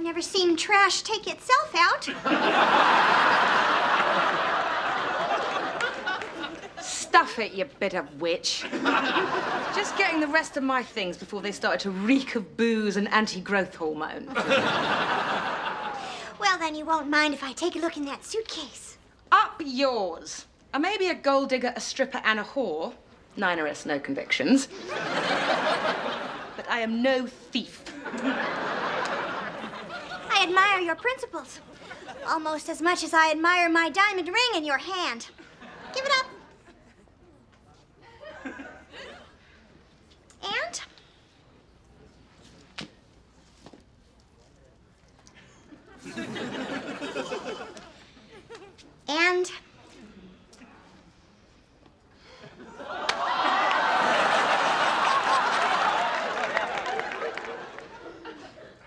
never seen trash take itself out. Stuff it, you bit of witch. Just getting the rest of my things before they started to reek of booze and anti-growth hormone. Well, then you won't mind if I take a look in that suitcase. Up yours. I may be a gold digger, a stripper, and a whore. 9 arrests, no convictions. But I am no thief. I admire your principles. Almost as much as I admire my diamond ring in your hand. Give it up. And? And?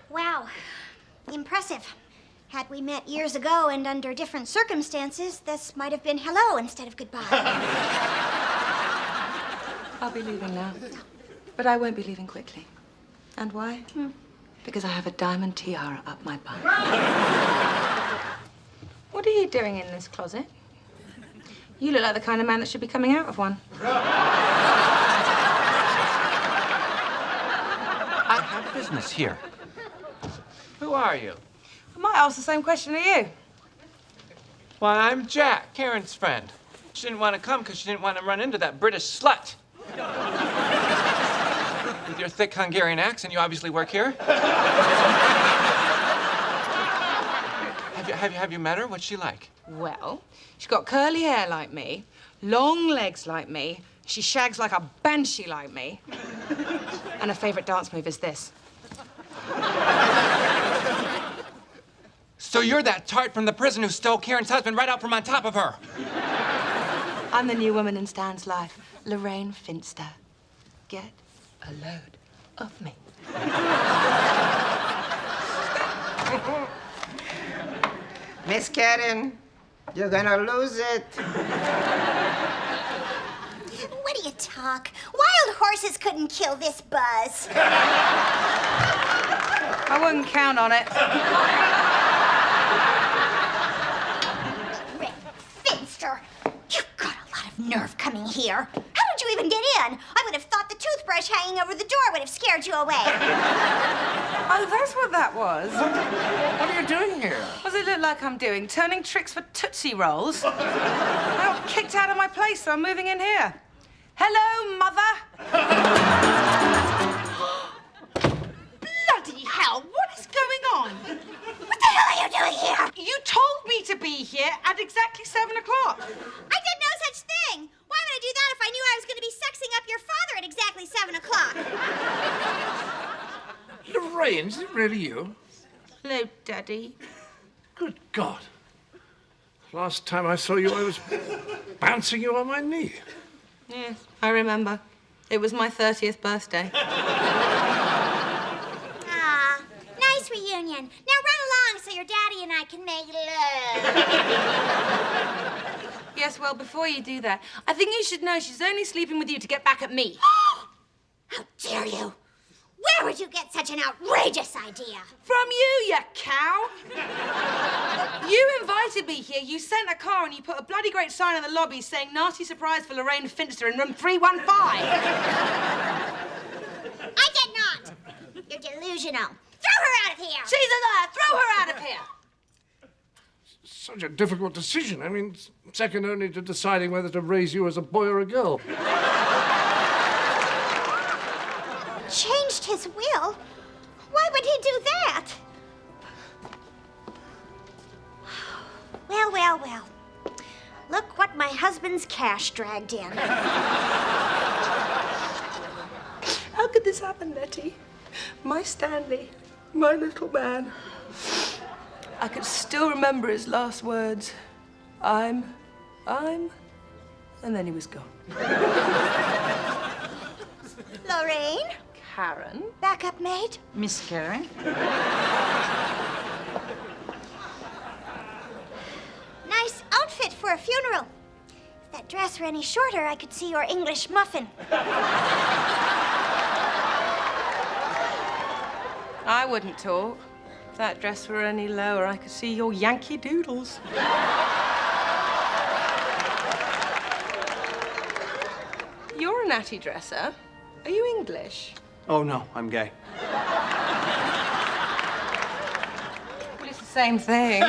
Wow. Impressive. Had we met years ago and under different circumstances, this might have been hello instead of goodbye. I'll be leaving now. But I won't be leaving quickly. And why? Because I have a diamond tiara up my butt. What are you doing in this closet? You look like the kind of man that should be coming out of one. I have business here. Who are you? I might ask the same question to you. Well, I'm Jack, Karen's friend. She didn't want to come because she didn't want to run into that British slut. With your thick Hungarian accent, you obviously work here. Have you met her? What's she like? Well, she's got curly hair like me, long legs like me, she shags like a banshee like me, and her favorite dance move is this. So you're that tart from the prison who stole Karen's husband right out from on top of her. I'm the new woman in Stan's life, Lorraine Finster. Get a load of me. Miss Karen, you're gonna lose it. What do you talk? Wild horses couldn't kill this buzz. I wouldn't count on it. Finster, you've got a lot of nerve coming here. How did you even get in? I would have thought the toothbrush hanging over the door would have scared you away. Oh, that's what that was. What are you doing here? What does it look like I'm doing? Turning tricks for Tootsie Rolls? I got kicked out of my place, so I'm moving in here. Hello, mother. Bloody hell, what is going on? What the hell are you doing here? You told me to be here at exactly 7 o'clock. I did no such thing. Why would I do that if I knew I was going to be sexing up your father at exactly 7 o'clock? Lorraine, is it really you? Hello, Daddy. Good God. Last time I saw you, I was bouncing you on my knee. Yes, I remember. It was my 30th birthday. Ah, nice reunion. Now run along so your daddy and I can make love. Yes, well, before you do that, I think you should know she's only sleeping with you to get back at me. How dare you? Where would you get such an outrageous idea? From you, you cow! You invited me here, you sent a car, and you put a bloody great sign in the lobby saying nasty surprise for Lorraine Finster in room 315. I did not. You're delusional. Throw her out of here. She's a liar! Throw her out of here! Such a difficult decision. I mean, second only to deciding whether to raise you as a boy or a girl. Changed his will? Why would he do that? Well, well, well. Look what my husband's cash dragged in. How could this happen, Nettie? My Stanley, my little man. I could still remember his last words. I'm, and then he was gone. Lorraine? Karen? Backup mate? Miss Karen? Nice outfit for a funeral. If that dress were any shorter, I could see your English muffin. I wouldn't talk. that dress were any lower, I could see your Yankee Doodles. You're a natty dresser. Are you English? Oh, no, I'm gay. Well, it's the same thing.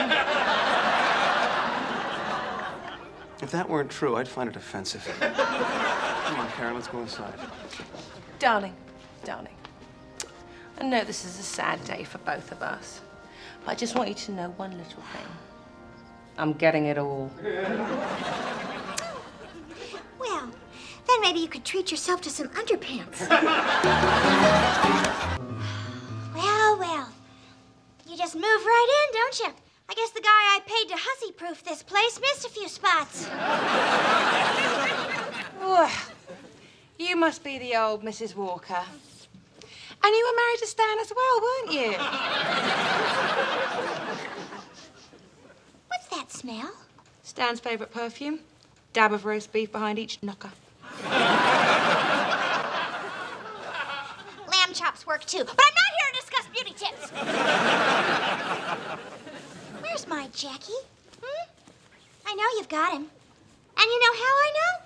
If that weren't true, I'd find it offensive. Come on, Karen, let's go inside. Darling, darling, I know this is a sad day for both of us, but I just want you to know one little thing. I'm getting it all. Well, then maybe you could treat yourself to some underpants. Well. You just move right in, don't you? I guess the guy I paid to hussy-proof this place missed a few spots. Well, you must be the old Mrs. Walker. And you were married to Stan as well, weren't you? What's that smell? Stan's favourite perfume. Dab of roast beef behind each knocker. Lamb chops work too, but I'm not here to discuss beauty tips. Where's my Jackie? I know you've got him. And you know how I know?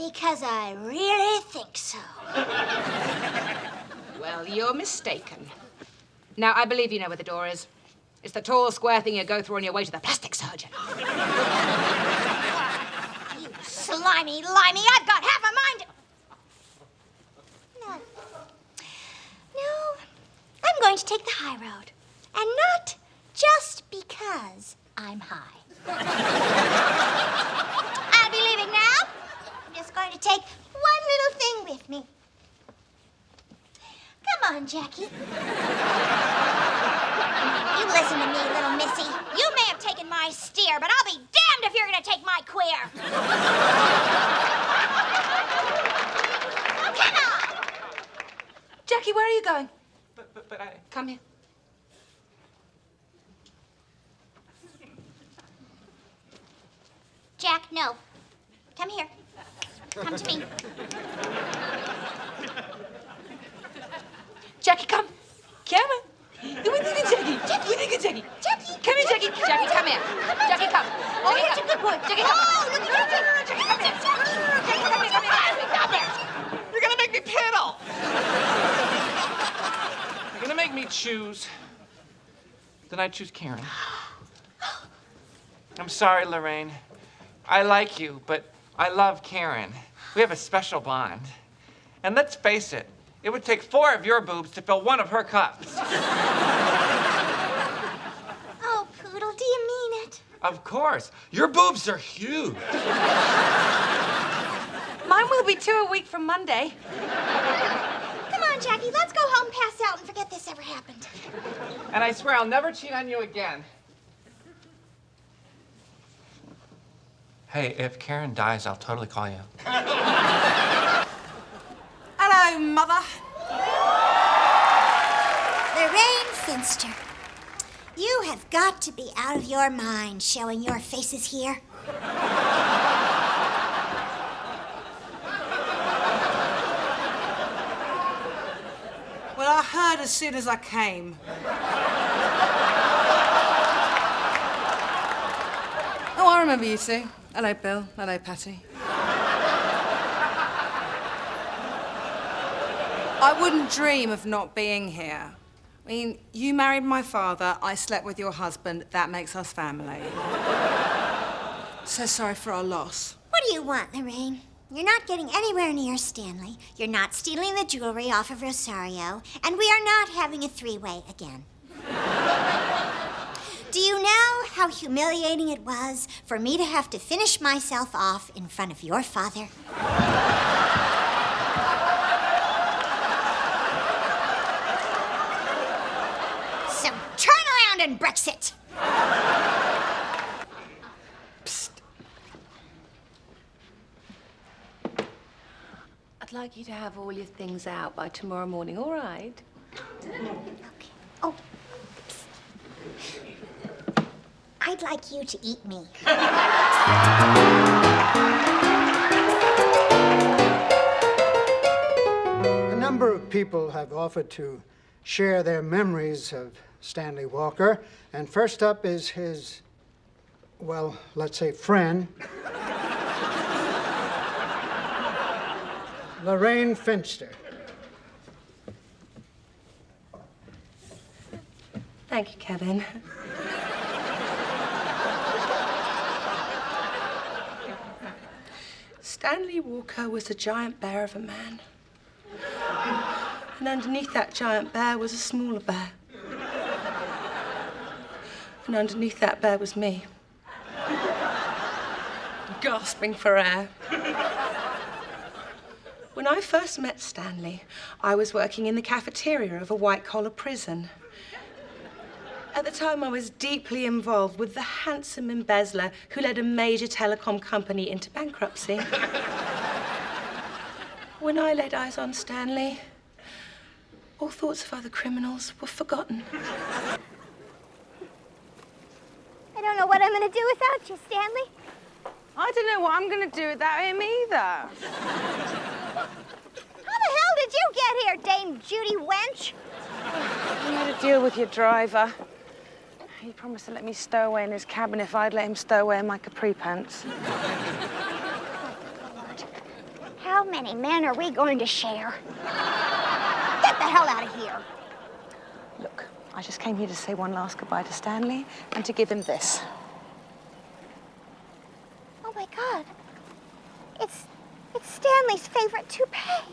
Because I really think so. Well, you're mistaken. Now, I believe you know where the door is. It's the tall, square thing you go through on your way to the plastic surgeon. You slimy limey, I've got half a mind to... No, I'm going to take the high road. And not just because I'm high. I'll be leaving now. I'm just going to take one little thing with me. Come on, Jackie. You listen to me, little missy. You may have taken my steer, but I'll be damned if you're going to take my queer. Come on! Jackie, where are you going? But I... Come here. Jack, no. Come here. Come to me. Jackie, come. Come on. Come on, Jackie. Jackie. Jackie. Come here, Jackie. Jackie, come here. Jackie, come. Oh, you're a good boy. Jackie, come. Oh, look at you. Jackie, come here. Jackie, come here. You're gonna make me pedal! You're gonna make me choose. Then I choose Karen. I'm sorry, Lorraine. I like you, but I love Karen. We have a special bond. And let's face it, it would take 4 of your boobs to fill 1 of her cups. Oh, Poodle, do you mean it? Of course. Your boobs are huge. Mine will be 2 a week from Monday. Come on, Jackie, let's go home, pass out, and forget this ever happened. And I swear I'll never cheat on you again. Hey, if Karen dies, I'll totally call you. Hello, Mother. Lorraine Finster, you have got to be out of your mind showing your faces here. Well, I heard as soon as I came. Oh, I remember you two. Hello, Bill. Hello, Patty. I wouldn't dream of not being here. I mean, you married my father, I slept with your husband. That makes us family. So sorry for our loss. What do you want, Lorraine? You're not getting anywhere near Stanley. You're not stealing the jewelry off of Rosario. And we are not having a 3-way again. Do you know how humiliating it was for me to have to finish myself off in front of your father? So turn around and Brexit! Psst. I'd like you to have all your things out by tomorrow morning, all right? Okay. Oh. I'd like you to eat me. A number of people have offered to share their memories of Stanley Walker. And first up is his, well, let's say friend, Lorraine Finster. Thank you, Kevin. Stanley Walker was a giant bear of a man. And underneath that giant bear was a smaller bear. And underneath that bear was me. Gasping for air. When I first met Stanley, I was working in the cafeteria of a white-collar prison. At the time, I was deeply involved with the handsome embezzler who led a major telecom company into bankruptcy. When I laid eyes on Stanley, all thoughts of other criminals were forgotten. I don't know what I'm going to do without you, Stanley. I don't know what I'm going to do without him either. How the hell did you get here, Dame Judy Wench? I had a deal with your driver. He promised to let me stow away in his cabin if I'd let him stow away in my capri pants. How many men are we going to share? Get the hell out of here. Look, I just came here to say one last goodbye to Stanley and to give him this. Oh, my God. It's Stanley's favorite toupee.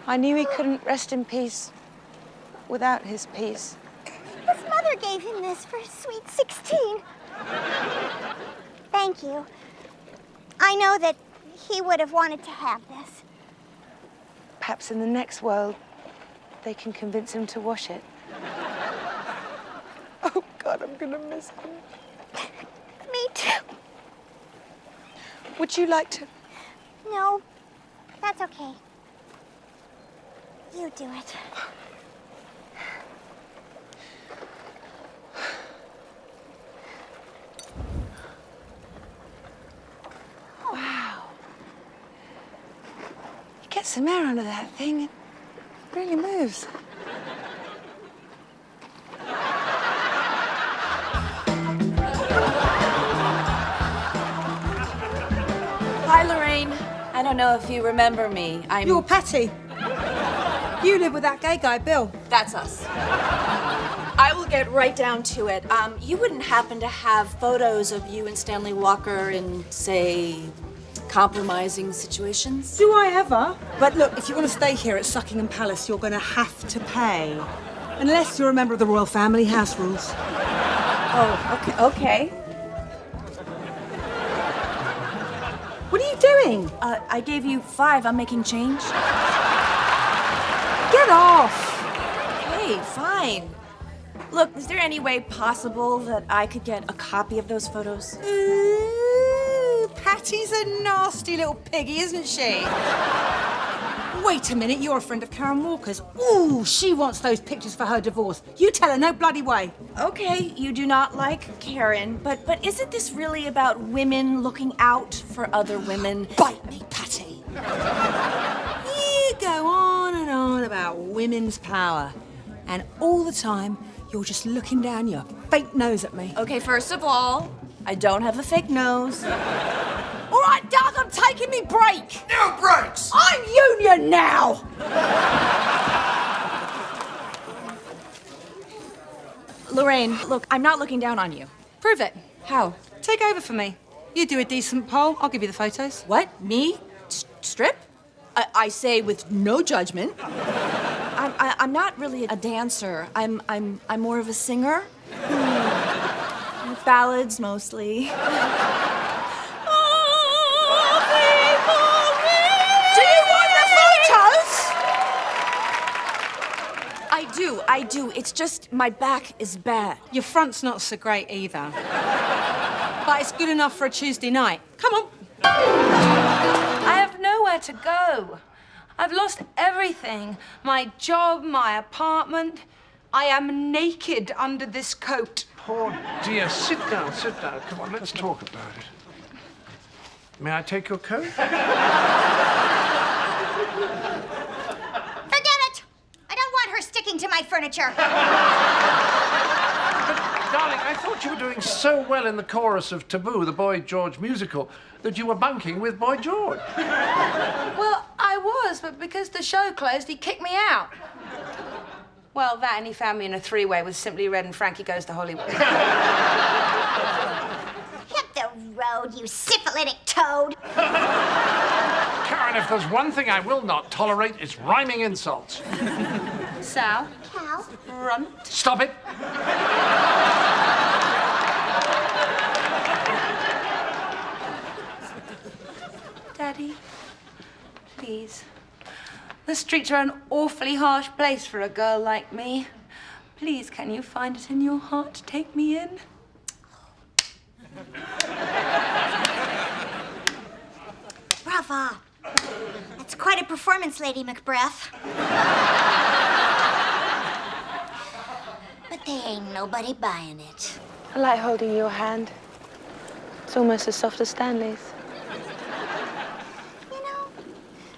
I knew he couldn't rest in peace without his peace. His mother gave him this for his sweet 16. Thank you. I know that he would have wanted to have this. Perhaps in the next world, they can convince him to wash it. Oh, God, I'm gonna miss him. Me too. Would you like to? No, that's okay. You do it. Wow. You get some air under that thing, it really moves. Hi, Lorraine. I don't know if you remember me. You're Patty. You live with that gay guy, Bill. That's us. I will get right down to it. You wouldn't happen to have photos of you and Stanley Walker in, say, compromising situations? Do I ever? But look, if you want to stay here at Suckingham Palace, you're going to have to pay. Unless you're a member of the royal family, house rules. Oh, okay. What are you doing? I gave you 5. I'm making change. Get off! Okay, fine. Look, is there any way possible that I could get a copy of those photos? Ooh, Patty's a nasty little piggy, isn't she? Wait a minute, you're a friend of Karen Walker's. Ooh, she wants those pictures for her divorce. You tell her, no bloody way. Okay, you do not like Karen, but isn't this really about women looking out for other women? Bite me, Patty. You go on and on about women's power, and all the time, you're just looking down your fake nose at me. Okay, first of all, I don't have a fake nose. All right, Doug, I'm taking me break. No breaks! I'm union now. Lorraine, look, I'm not looking down on you. Prove it. How? Take over for me. You do a decent poll, I'll give you the photos. What? Me? Strip? I say with no judgment. I'm not really a dancer. I'm more of a singer. Ballads mostly. Do you want the photos? I do. It's just my back is bad. Your front's not so great either. But it's good enough for a Tuesday night. Come on. I have nowhere to go. I've lost everything. My job, my apartment. I am naked under this coat. Poor dear, sit down. Come on, let's talk about it. May I take your coat? Forget it. I don't want her sticking to my furniture. Darling, I thought you were doing so well in the chorus of Taboo, the Boy George musical, that you were bunking with Boy George. Well, I was, but because the show closed, he kicked me out. Well, that and he found me in a three-way with Simply Red and Frankie Goes to Hollywood. Hit the road, you syphilitic toad. Karen, if there's one thing I will not tolerate, it's rhyming insults. Sal? Cal? Runt? Stop it. Daddy, please. The streets are an awfully harsh place for a girl like me. Please, can you find it in your heart to take me in? Brava. That's quite a performance, Lady Macbeth. But there ain't nobody buying it. I like holding your hand. It's almost as soft as Stanley's. You know,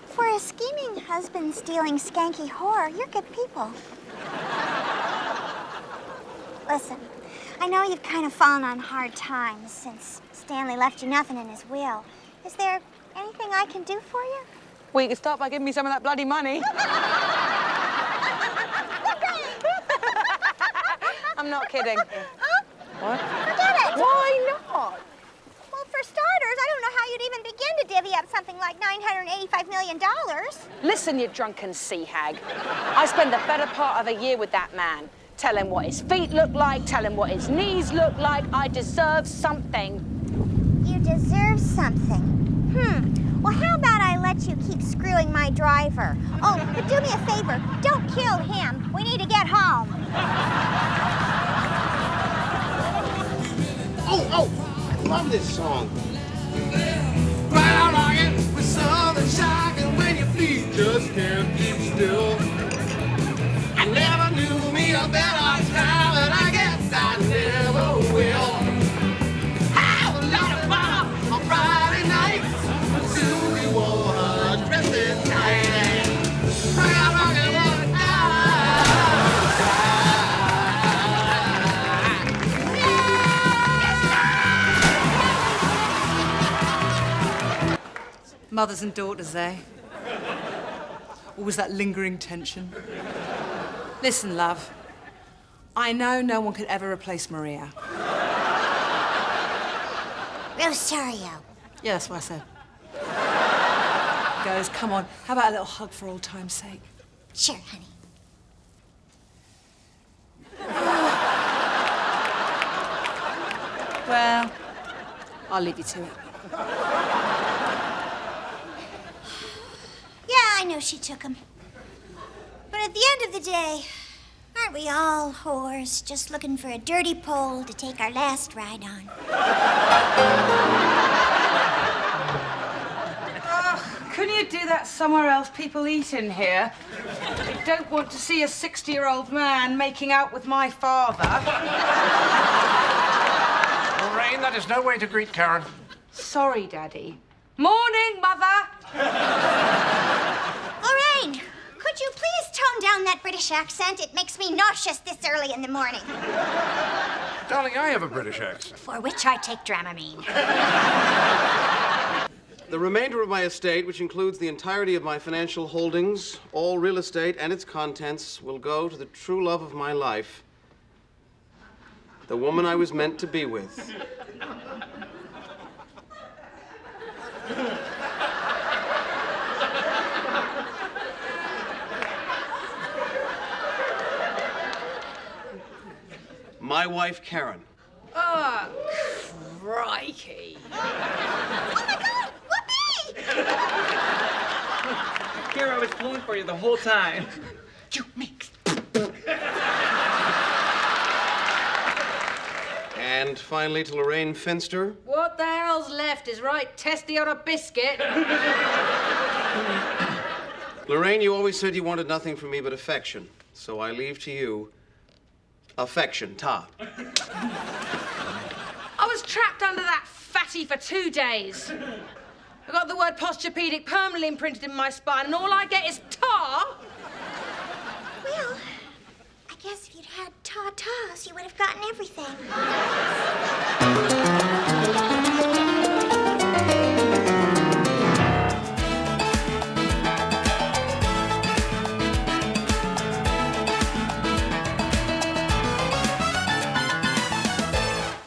for a scheming husband stealing skanky whore, you're good people. Listen, I know you've kind of fallen on hard times since Stanley left you nothing in his will. Is there anything I can do for you? Well, you could start by giving me some of that bloody money. I'm not kidding. What? Forget it. Why not? Well, for starters, I don't know how you'd even begin to divvy up something like $985 million. Listen, you drunken sea hag. I spend the better part of a year with that man. Tell him what his feet look like, tell him what his knees look like. I deserve something. You deserve something. Well, how about I let you keep screwing my driver? Oh, but do me a favor. Don't kill him. We need to get home. Oh, I love this song. Right out rocking with something shocking when your feet just can't keep still. I never knew me a better time, and I guess I never will. Have a lot of fun on Friday nights, but soon we won't dress it tight. Right out rocking all the time. Mothers and daughters, eh? Always that lingering tension. Listen, love. I know no one could ever replace Maria. Rosario. Yeah, that's what I said. Girls, come on. How about a little hug for old time's sake? Sure, honey. Well, I'll leave you to it. Yeah, I know she took him. But at the end of the day, aren't we all whores just looking for a dirty pole to take our last ride on? Couldn't you do that somewhere else? People eat in here. I don't want to see a 60-year-old man making out with my father. Lorraine, that is no way to greet Karen. Sorry, Daddy. Morning, Mother. Lorraine, could you please tone down that British accent? It makes me nauseous this early in the morning. Darling, I have a British accent. For which I take Dramamine. The remainder of my estate, which includes the entirety of my financial holdings, all real estate and its contents, will go to the true love of my life, the woman I was meant to be with. My wife, Karen. Oh, crikey. Oh, my God! Whoopee! Kara was pulling for you the whole time. You mix. And finally to Lorraine Finster. What the hell's left is right testy on a biscuit. Lorraine, you always said you wanted nothing from me but affection. So I leave to you affection, ta. I was trapped under that fatty for 2 days. I got the word posturpedic permanently imprinted in my spine, and all I get is tar. Well, guess if you'd had tatas, you would have gotten everything.